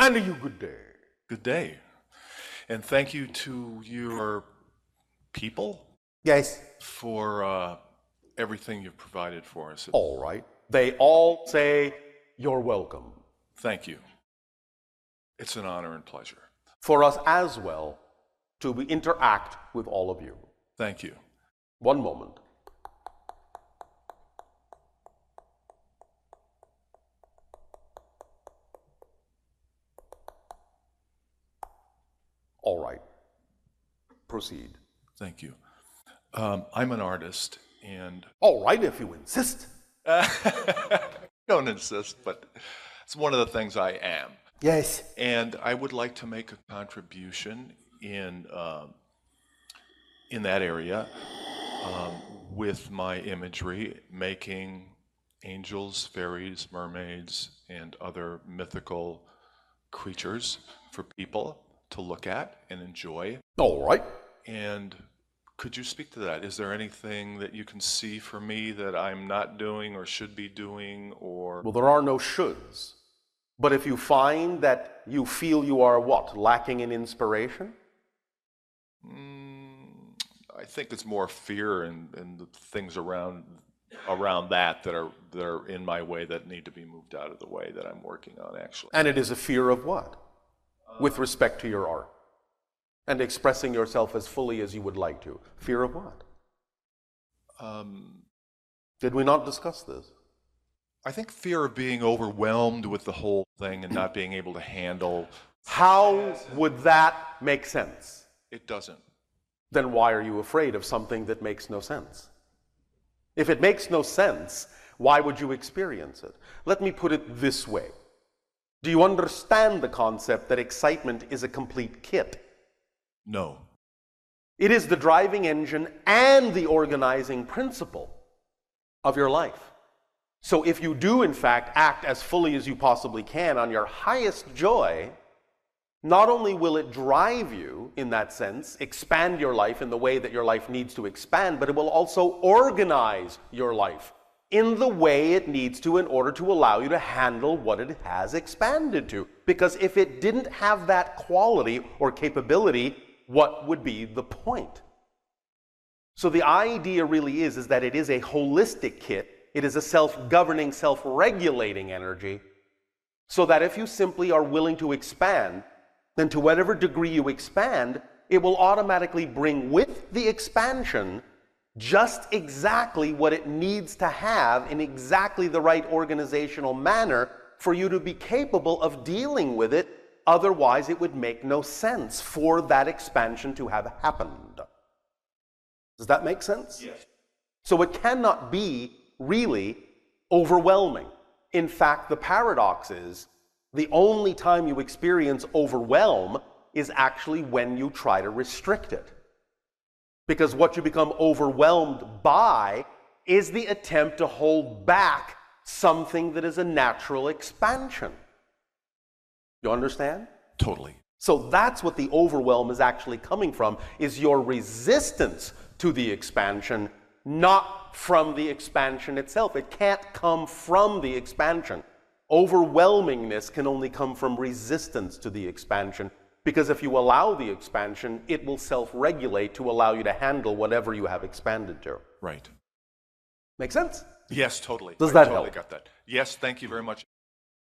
And you good day. Good day. And thank you to your people Yes. for everything you've provided for us. All right. They all say you're welcome. Thank you. It's an honor and pleasure. For us as well to interact with all of you. Thank you. One moment. All right. Proceed. Thank you. I'm an artist and... All right, if you insist. Don't insist, but it's one of the things I am. Yes. And I would like to make a contribution in that area with my imagery, making angels, fairies, mermaids, and other mythical creatures for people to look at and enjoy. All right. And could you speak to that? Is there anything that you can see for me that I'm not doing or should be doing, or... Well, there are no shoulds. But if you find that you feel you are what? Lacking in inspiration? I think it's more fear and the things around that are in my way that need to be moved out of the way that I'm working on, actually. And it is a fear of what? With respect to your art and expressing yourself as fully as you would like to. Fear of what? Did we not discuss this? I think fear of being overwhelmed with the whole thing and not being able to handle... How would that make sense? It doesn't. Then why are you afraid of something that makes no sense? If it makes no sense, why would you experience it? Let me put it this way. Do you understand the concept that excitement is a complete kit? No. It is the driving engine and the organizing principle of your life. So if you do, in fact, act as fully as you possibly can on your highest joy, not only will it drive you, in that sense, expand your life in the way that your life needs to expand, but it will also organize your life in the way it needs to in order to allow you to handle what it has expanded to. Because if it didn't have that quality or capability, what would be the point? So the idea really is that it is a holistic kit. It is a self-governing, self-regulating energy, so that if you simply are willing to expand, then to whatever degree you expand, it will automatically bring with the expansion just exactly what it needs to have in exactly the right organizational manner for you to be capable of dealing with it. Otherwise, it would make no sense for that expansion to have happened. Does that make sense? Yes. So it cannot be really overwhelming. In fact, the paradox is the only time you experience overwhelm is actually when you try to restrict it. Because what you become overwhelmed by is the attempt to hold back something that is a natural expansion. You understand? Totally. So that's what the overwhelm is actually coming from, is your resistance to the expansion, not from the expansion itself. It can't come from the expansion. Overwhelmingness can only come from resistance to the expansion, because if you allow the expansion, it will self-regulate to allow you to handle whatever you have expanded to. Right. Make sense? Yes, totally. Does that I totally help? got that. Yes, thank you very much.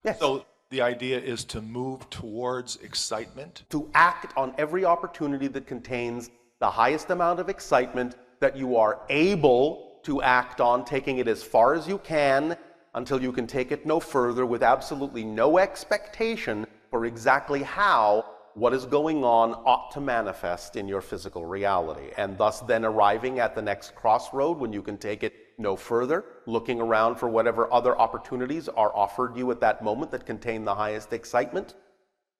Yes. So the idea is to move towards excitement. To act on every opportunity that contains the highest amount of excitement that you are able to act on, taking it as far as you can until you can take it no further, with absolutely no expectation for exactly how what is going on ought to manifest in your physical reality, and thus then arriving at the next crossroad when you can take it no further, looking around for whatever other opportunities are offered you at that moment that contain the highest excitement.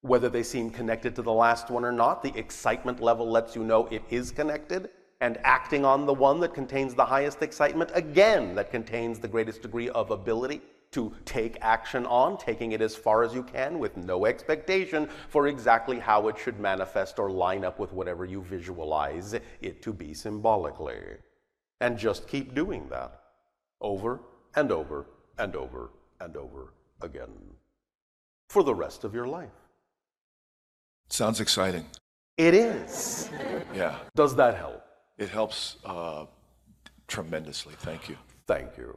Whether they seem connected to the last one or not, the excitement level lets you know it is connected, and acting on the one that contains the highest excitement, again, that contains the greatest degree of ability to take action on, taking it as far as you can with no expectation for exactly how it should manifest or line up with whatever you visualize it to be symbolically. And just keep doing that over and over and over and over again for the rest of your life. Sounds exciting. It is. Yeah, Does that help? it helps tremendously. Thank you. Thank you.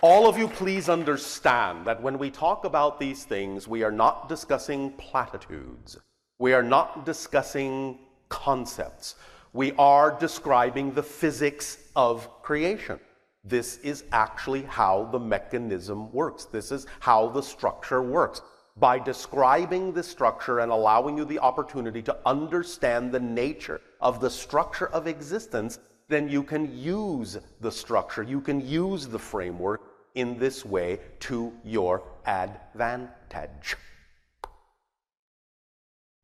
All of you, please understand that when we talk about these things, we are not discussing platitudes. We are not discussing concepts. We are describing the physics of creation. This is actually how the mechanism works. This is how the structure works. By describing the structure and allowing you the opportunity to understand the nature of the structure of existence, then you can use the structure, you can use the framework in this way to your advantage.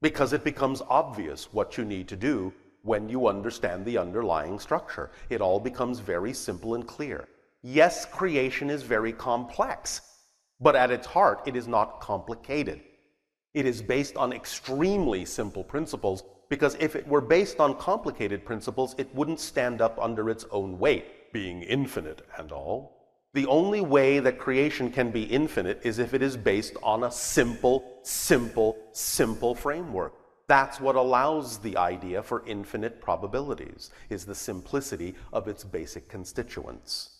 Because it becomes obvious what you need to do when you understand the underlying structure. It all becomes very simple and clear. Yes, creation is very complex, but at its heart, it is not complicated. It is based on extremely simple principles, because if it were based on complicated principles, it wouldn't stand up under its own weight, being infinite and all. The only way that creation can be infinite is if it is based on a simple framework. That's what allows the idea for infinite probabilities, is the simplicity of its basic constituents.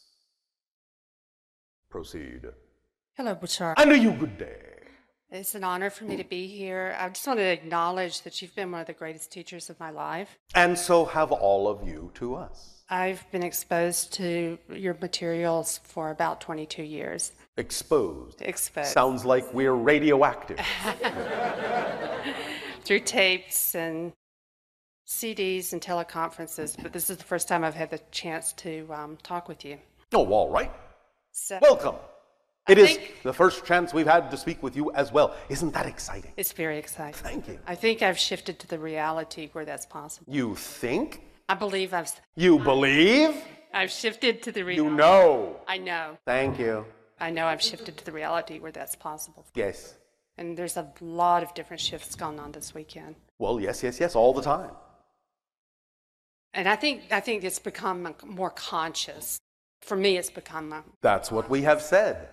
Proceed. Hello, Bashar. And a you good day. It's an honor for me to be here. I just want to acknowledge that you've been one of the greatest teachers of my life. And so have all of you to us. I've been exposed to your materials for about 22 years. Exposed. Exposed. Sounds like we're radioactive. Through tapes and CDs and teleconferences, but this is the first time I've had the chance to talk with you. Oh, all right. So Welcome. It is the first chance we've had to speak with you as well. Isn't that exciting? It's very exciting. Thank you. I think I've shifted to the reality where that's possible. You think? I believe You believe? I've shifted to the reality. You know. I know. Thank you. I know I've shifted to the reality where that's possible. Yes. And there's a lot of different shifts going on this weekend. Well, yes, all the time. And I think it's become more conscious. For me, it's become That's what we have said.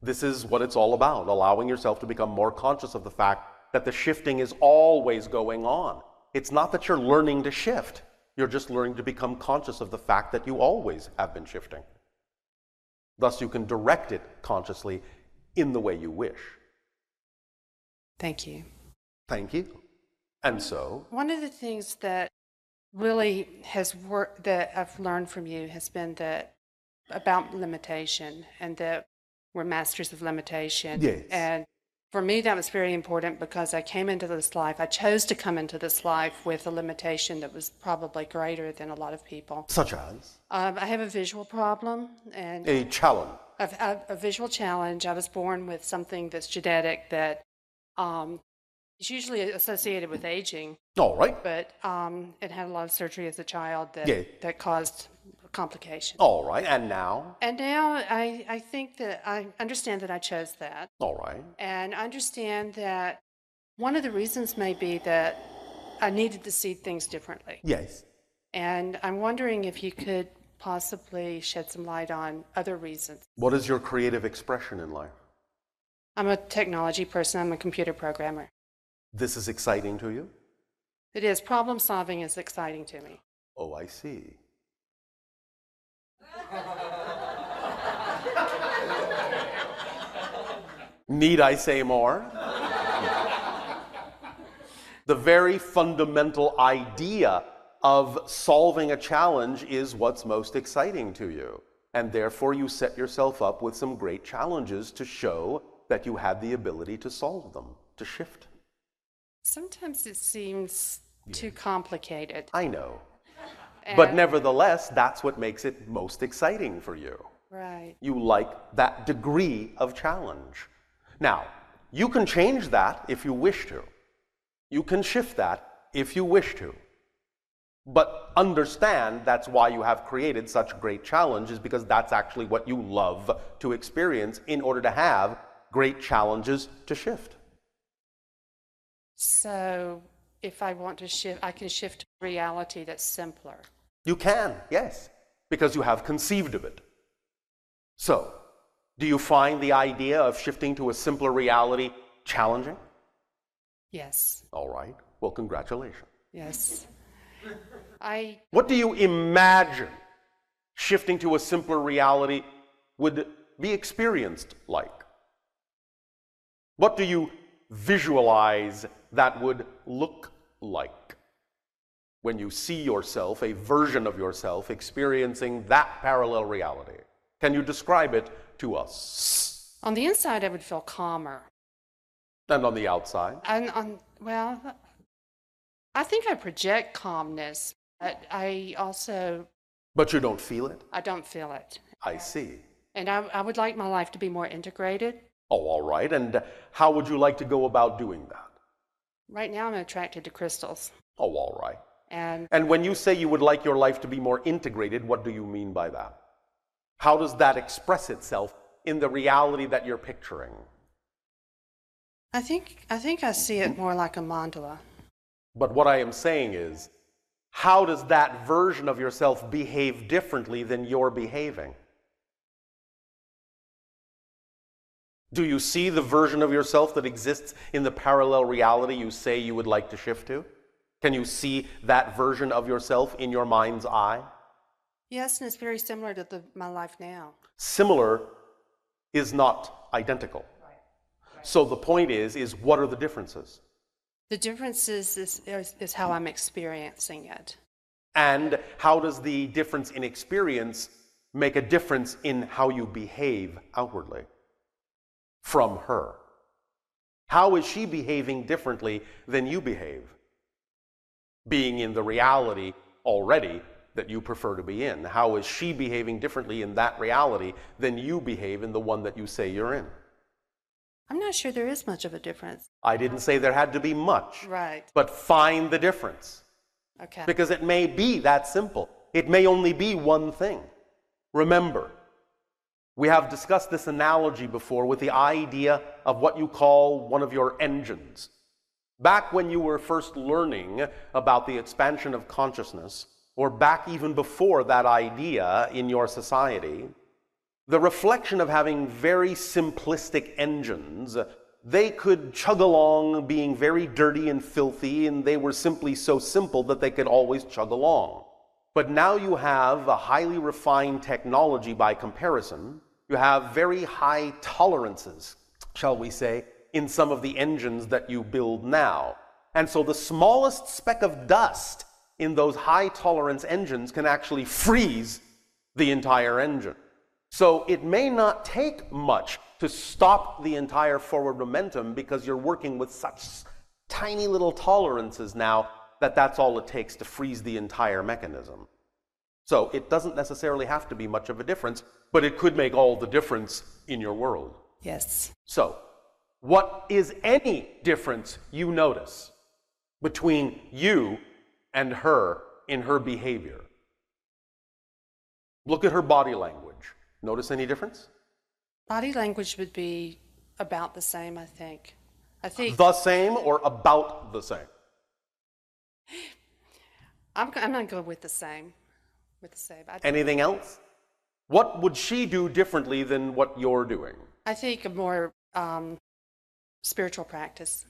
This is what it's all about, allowing yourself to become more conscious of the fact that the shifting is always going on. It's not that you're learning to shift. You're just learning to become conscious of the fact that you always have been shifting. Thus, you can direct it consciously in the way you wish. Thank you. Thank you. And so? One of the things that really has worked, that I've learned from you, has been that about limitation, and that we're masters of limitation. Yes. And for me, that was very important because I came into this life, I chose to come into this life with a limitation that was probably greater than a lot of people. Such as? I have a visual problem. And A challenge. a visual challenge. I was born with something that's genetic that is usually associated with aging. All right. But it had a lot of surgery as a child that caused complications. All right. And now? And now I think that I understand that I chose that. All right. And I understand that one of the reasons may be that I needed to see things differently. Yes. And I'm wondering if you could possibly shed some light on other reasons. What is your creative expression in life? I'm a technology person. I'm a computer programmer. This is exciting to you? It is. Problem solving is exciting to me. Oh, I see. Need I say more? The very fundamental idea of solving a challenge is what's most exciting to you. And therefore you set yourself up with some great challenges to show that you had the ability to solve them, to shift. Sometimes it seems too complicated. I know. But nevertheless, that's what makes it most exciting for you. Right. You like that degree of challenge. Now, you can change that if you wish to. You can shift that if you wish to. But understand that's why you have created such great challenges, because that's actually what you love to experience in order to have great challenges to shift. So if I want to shift, I can shift to a reality that's simpler. You can, yes, because you have conceived of it. So, Do you find the idea of shifting to a simpler reality challenging? Yes. All right. Well, congratulations. Yes. What do you imagine shifting to a simpler reality would be experienced like? What do you visualize that would look like when you see yourself, a version of yourself, experiencing that parallel reality? Can you describe it to us? On the inside, I would feel calmer. And on the outside? Well, I think I project calmness. I also... But you don't feel it? I don't feel it. I see. And I would like my life to be more integrated. Oh, all right. And how would you like to go about doing that? Right now, I'm attracted to crystals. Oh, all right. And when you say you would like your life to be more integrated, what do you mean by that? How does that express itself in the reality that you're picturing? I think I see it more like a mandala. But what I am saying is, how does that version of yourself behave differently than you're behaving? Do you see the version of yourself that exists in the parallel reality you say you would like to shift to? Can you see that version of yourself in your mind's eye? Yes, and it's very similar to my life now. Similar is not identical. So the point is what are the differences? The difference is how I'm experiencing it. And how does the difference in experience make a difference in how you behave outwardly from her? How is she behaving differently than you behave? Being in the reality already that you prefer to be in. How is she behaving differently in that reality than you behave in the one that you say you're in? I'm not sure there is much of a difference. I didn't say there had to be much. Right. But find the difference. Okay. Because it may be that simple. It may only be one thing. Remember, we have discussed this analogy before with the idea of what you call one of your engines. Back when you were first learning about the expansion of consciousness, or back even before that idea in your society, the reflection of having very simplistic engines, they could chug along being very dirty and filthy, and they were simply so simple that they could always chug along. But now you have a highly refined technology by comparison. You have very high tolerances, shall we say, in some of the engines that you build now. And so the smallest speck of dust in those high tolerance engines can actually freeze the entire engine. So it may not take much to stop the entire forward momentum because you're working with such tiny little tolerances now that that's all it takes to freeze the entire mechanism. So it doesn't necessarily have to be much of a difference, but it could make all the difference in your world. Yes. So, what is any difference you notice between you and her in her behavior? Look at her body language. Notice any difference? Body language would be about the same, I think. The same or about the same? I'm going to go with the same. Anything else? What would she do differently than what you're doing? I think a more spiritual practice.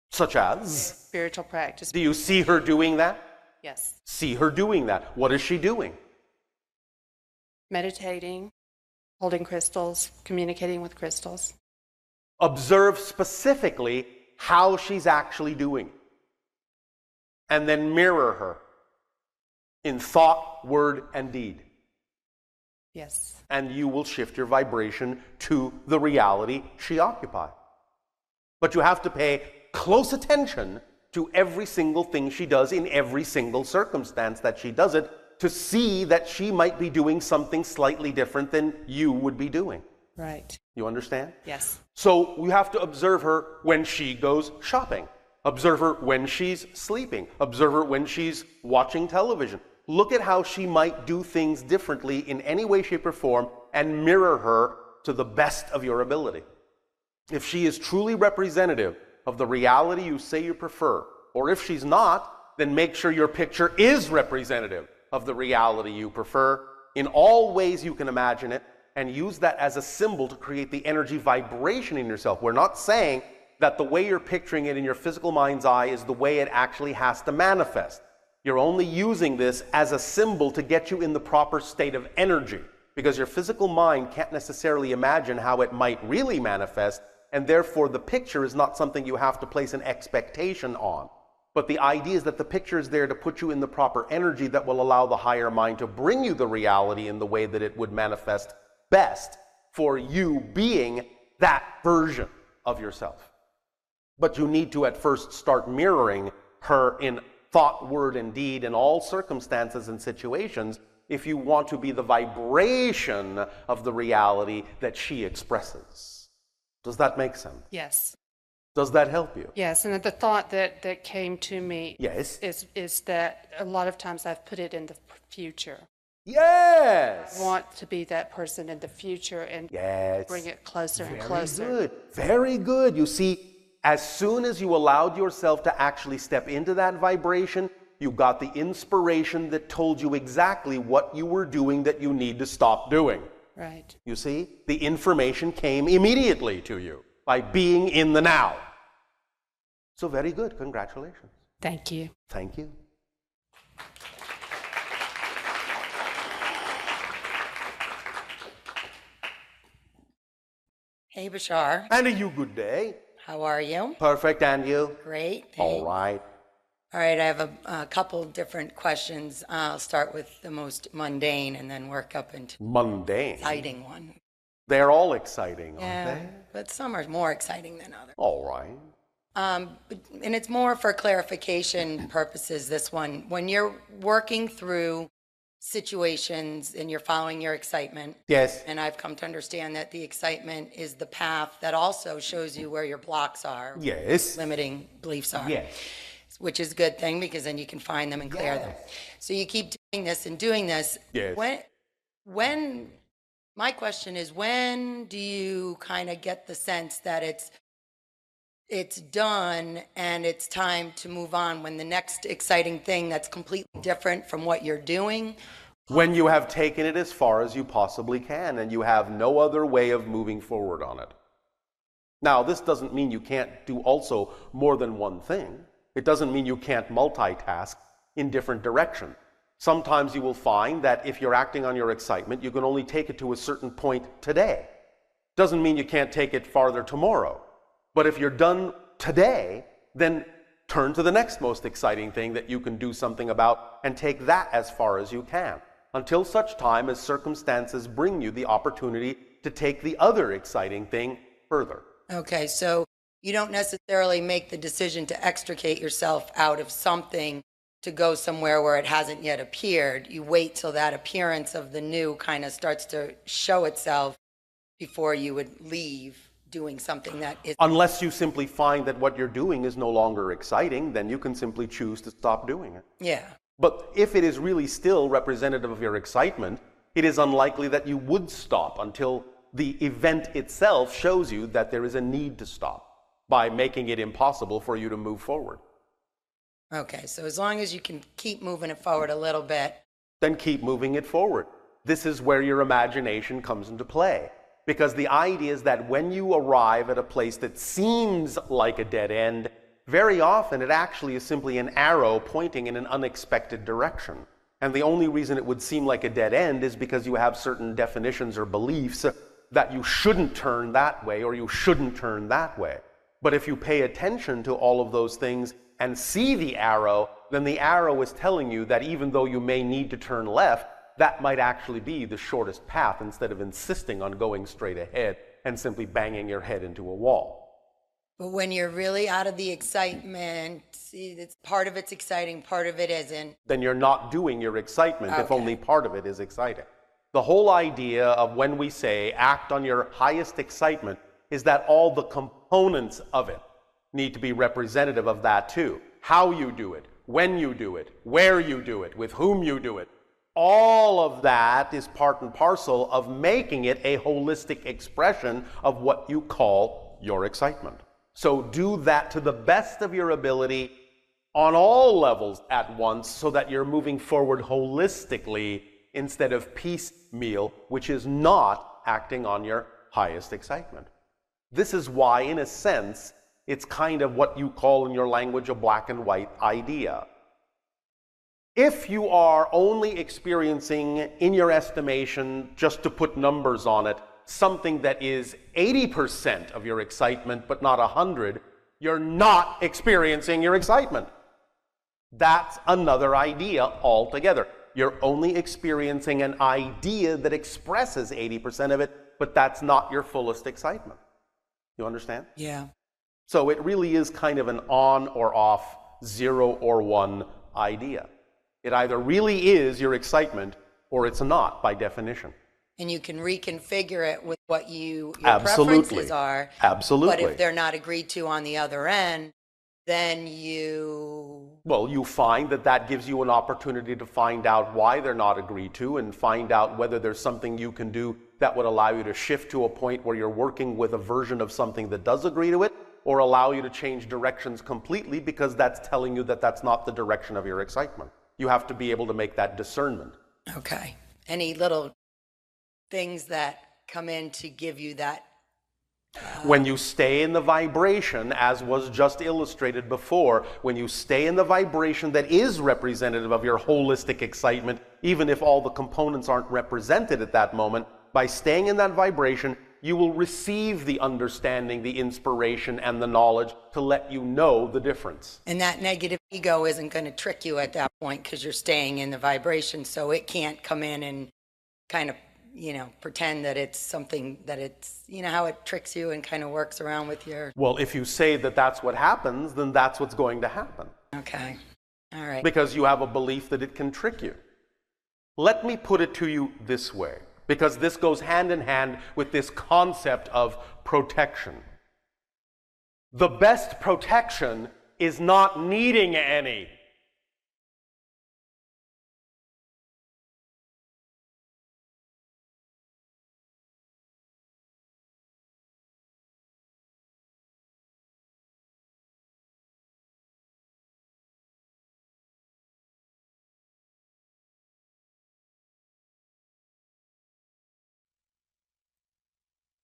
Such as? Spiritual practice. Do you see her doing that? Yes. See her doing that. What is she doing? Meditating, holding crystals, communicating with crystals. Observe specifically how she's actually doing it. And then mirror her in thought, word, and deed. Yes. And you will shift your vibration to the reality she occupies. But you have to pay close attention to every single thing she does in every single circumstance that she does it, to see that she might be doing something slightly different than you would be doing. Right. You understand? Yes. So you have to observe her when she goes shopping. Observe her when she's sleeping. Observe her when she's watching television. Look at how she might do things differently in any way, shape, or form, and mirror her to the best of your ability. If she is truly representative of the reality you say you prefer, or if she's not, then make sure your picture is representative of the reality you prefer in all ways you can imagine it, and use that as a symbol to create the energy vibration in yourself. We're not saying that the way you're picturing it in your physical mind's eye is the way it actually has to manifest. You're only using this as a symbol to get you in the proper state of energy, because your physical mind can't necessarily imagine how it might really manifest, and therefore the picture is not something you have to place an expectation on. But the idea is that the picture is there to put you in the proper energy that will allow the higher mind to bring you the reality in the way that it would manifest best for you being that version of yourself. But you need to at first start mirroring her in thought, word, and deed in all circumstances and situations if you want to be the vibration of the reality that she expresses. Does that make sense? Yes. Does that help you? Yes, and the thought that came to me Yes. is that a lot of times I've put it in the future. Yes. I want to be that person in the future and Yes. bring it closer and Very closer. good. Very good. You see, as soon as you allowed yourself to actually step into that vibration, you got the inspiration that told you exactly what you were doing that you need to stop doing. Right. You see, the information came immediately to you by being in the now. So very good. Congratulations. Thank you. Thank you. Hey, Bashar. And a you good day. How are you? Perfect, and you? Great. All thanks. right. All right, I have a couple different questions. I'll start with the most mundane and then work up into Mundane. exciting one. They're all exciting, aren't Yeah, they? but some are more exciting than others. All right. And it's more for clarification purposes, this one. When you're working through situations and you're following your excitement, Yes. and I've come to understand that the excitement is the path that also shows you where your blocks are, Yes. limiting beliefs are. Yes. Which is a good thing because then you can find them and clear them. So you keep doing this and doing this. Yes. When my question is, when do you kind of get the sense that it's done and it's time to move on, when the next exciting thing that's completely different from what you're doing? When you have taken it as far as you possibly can and you have no other way of moving forward on it. Now, this doesn't mean you can't do also more than one thing. It doesn't mean you can't multitask in different directions. Sometimes you will find that if you're acting on your excitement, you can only take it to a certain point today. Doesn't mean you can't take it farther tomorrow. But if you're done today, then turn to the next most exciting thing that you can do something about and take that as far as you can, until such time as circumstances bring you the opportunity to take the other exciting thing further. Okay, so you don't necessarily make the decision to extricate yourself out of something to go somewhere where it hasn't yet appeared. You wait till that appearance of the new kind of starts to show itself before you would leave doing something that is... Unless you simply find that what you're doing is no longer exciting, then you can simply choose to stop doing it. Yeah. But if it is really still representative of your excitement, it is unlikely that you would stop until the event itself shows you that there is a need to stop, by making it impossible for you to move forward. Okay, so as long as you can keep moving it forward a little bit. Then keep moving it forward. This is where your imagination comes into play. Because the idea is that when you arrive at a place that seems like a dead end, very often it actually is simply an arrow pointing in an unexpected direction. And the only reason it would seem like a dead end is because you have certain definitions or beliefs that you shouldn't turn that way or you shouldn't turn that way. But if you pay attention to all of those things and see the arrow, then the arrow is telling you that even though you may need to turn left, that might actually be the shortest path instead of insisting on going straight ahead and simply banging your head into a wall. But when you're really out of the excitement, it's part of it's exciting, part of it isn't. Then you're not doing your excitement if Okay. only part of it is exciting. The whole idea of when we say act on your highest excitement is that all the components of it need to be representative of that too. How you do it, when you do it, where you do it, with whom you do it. All of that is part and parcel of making it a holistic expression of what you call your excitement. So do that to the best of your ability on all levels at once so that you're moving forward holistically instead of piecemeal, which is not not acting on your highest excitement. This is why, in a sense, it's kind of what you call in your language a black and white idea. If you are only experiencing, in your estimation, just to put numbers on it, something that is 80% of your excitement but not 100, you're not experiencing your excitement. That's another idea altogether. You're only experiencing an idea that expresses 80% of it, but that's not your fullest excitement. You understand? Yeah. So it really is kind of an on or off, 0 or 1 idea. It either really is your excitement or it's not by definition. And you can reconfigure it with what your Absolutely. preferences are. Absolutely. But if they're not agreed to on the other end, then you find that gives you an opportunity to find out why they're not agreed to and find out whether there's something you can do that would allow you to shift to a point where you're working with a version of something that does agree to it, or allow you to change directions completely because that's telling you that that's not the direction of your excitement. You have to be able to make that discernment. Okay. Any little things that come in to give you that? When you stay in the vibration, as was just illustrated before, when you stay in the vibration that is representative of your holistic excitement, even if all the components aren't represented at that moment, by staying in that vibration, you will receive the understanding, the inspiration, and the knowledge to let you know the difference. And that negative ego isn't going to trick you at that point because you're staying in the vibration, so it can't come in and kind of, pretend that it's something that it's, how it tricks you and kind of works around with your... Well, if you say that that's what happens, then that's what's going to happen. Okay. All right. Because you have a belief that it can trick you. Let me put it to you this way, because this goes hand in hand with this concept of protection. The best protection is not needing any.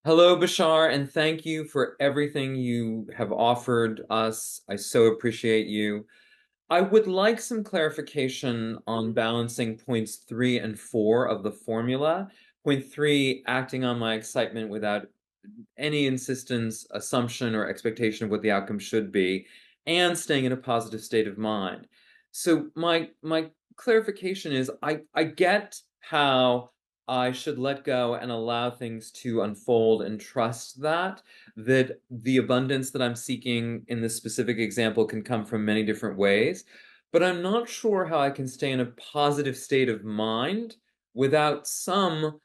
Hello, Bashar, and thank you for everything you have offered us. I so appreciate you. I would like some clarification on balancing points 3 and 4 of the formula. Point 3, acting on my excitement without any insistence, assumption, or expectation of what the outcome should be, and staying in a positive state of mind. So my clarification is I get how I should let go and allow things to unfold and trust that the abundance that I'm seeking in this specific example can come from many different ways. But I'm not sure how I can stay in a positive state of mind without some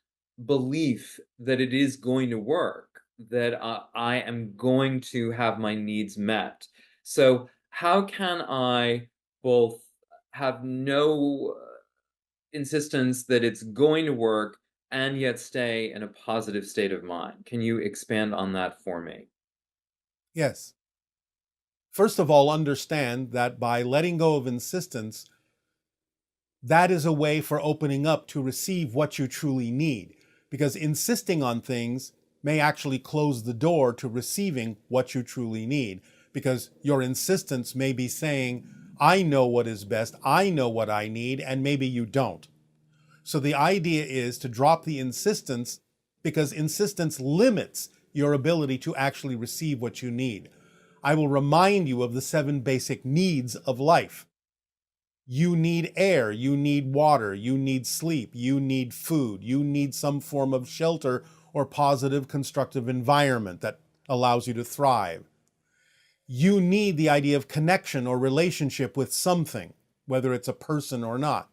belief that it is going to work, that I am going to have my needs met. So how can I both have no insistence that it's going to work and yet stay in a positive state of mind? Can you expand on that for me? Yes. First of all, understand that by letting go of insistence, that is a way for opening up to receive what you truly need. Because insisting on things may actually close the door to receiving what you truly need. Because your insistence may be saying, I know what is best, I know what I need, and maybe you don't. So the idea is to drop the insistence, because insistence limits your ability to actually receive what you need. I will remind you of the 7 basic needs of life. You need air, you need water, you need sleep, you need food, you need some form of shelter or positive constructive environment that allows you to thrive. You need the idea of connection or relationship with something, whether it's a person or not.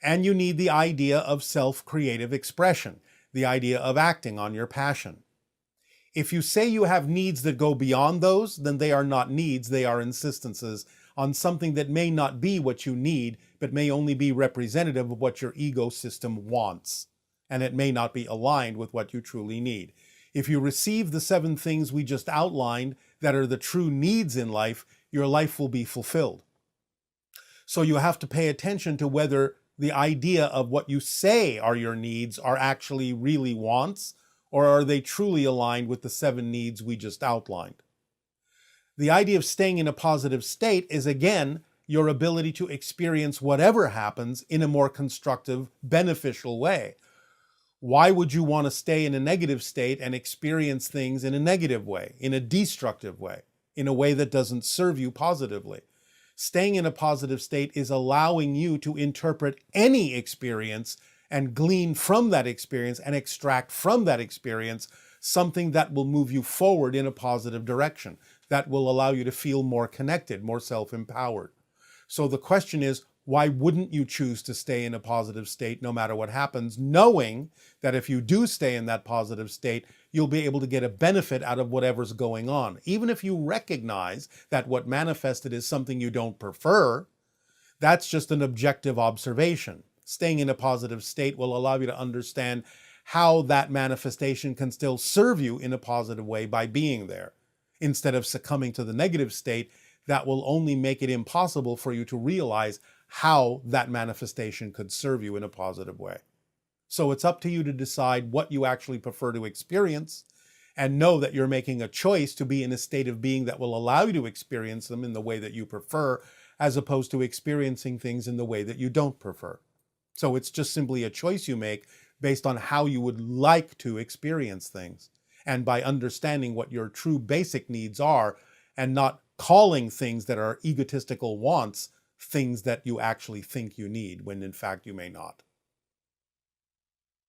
And you need the idea of self-creative expression, the idea of acting on your passion. If you say you have needs that go beyond those, then they are not needs, they are insistences on something that may not be what you need, but may only be representative of what your ego system wants. And it may not be aligned with what you truly need. If you receive the 7 things we just outlined that are the true needs in life, your life will be fulfilled. So you have to pay attention to whether the idea of what you say are your needs are actually really wants, or are they truly aligned with the 7 needs we just outlined? The idea of staying in a positive state is, again, your ability to experience whatever happens in a more constructive, beneficial way. Why would you want to stay in a negative state and experience things in a negative way, in a destructive way, in a way that doesn't serve you positively? Staying in a positive state is allowing you to interpret any experience and glean from that experience and extract from that experience something that will move you forward in a positive direction, that will allow you to feel more connected, more self-empowered. So the question is, why wouldn't you choose to stay in a positive state no matter what happens, knowing that if you do stay in that positive state, you'll be able to get a benefit out of whatever's going on? Even if you recognize that what manifested is something you don't prefer, that's just an objective observation. Staying in a positive state will allow you to understand how that manifestation can still serve you in a positive way by being there. Instead of succumbing to the negative state, that will only make it impossible for you to realize how that manifestation could serve you in a positive way. So it's up to you to decide what you actually prefer to experience, and know that you're making a choice to be in a state of being that will allow you to experience them in the way that you prefer, as opposed to experiencing things in the way that you don't prefer. So it's just simply a choice you make based on how you would like to experience things, and by understanding what your true basic needs are, and not calling things that are egotistical wants things that you actually think you need, when in fact you may not.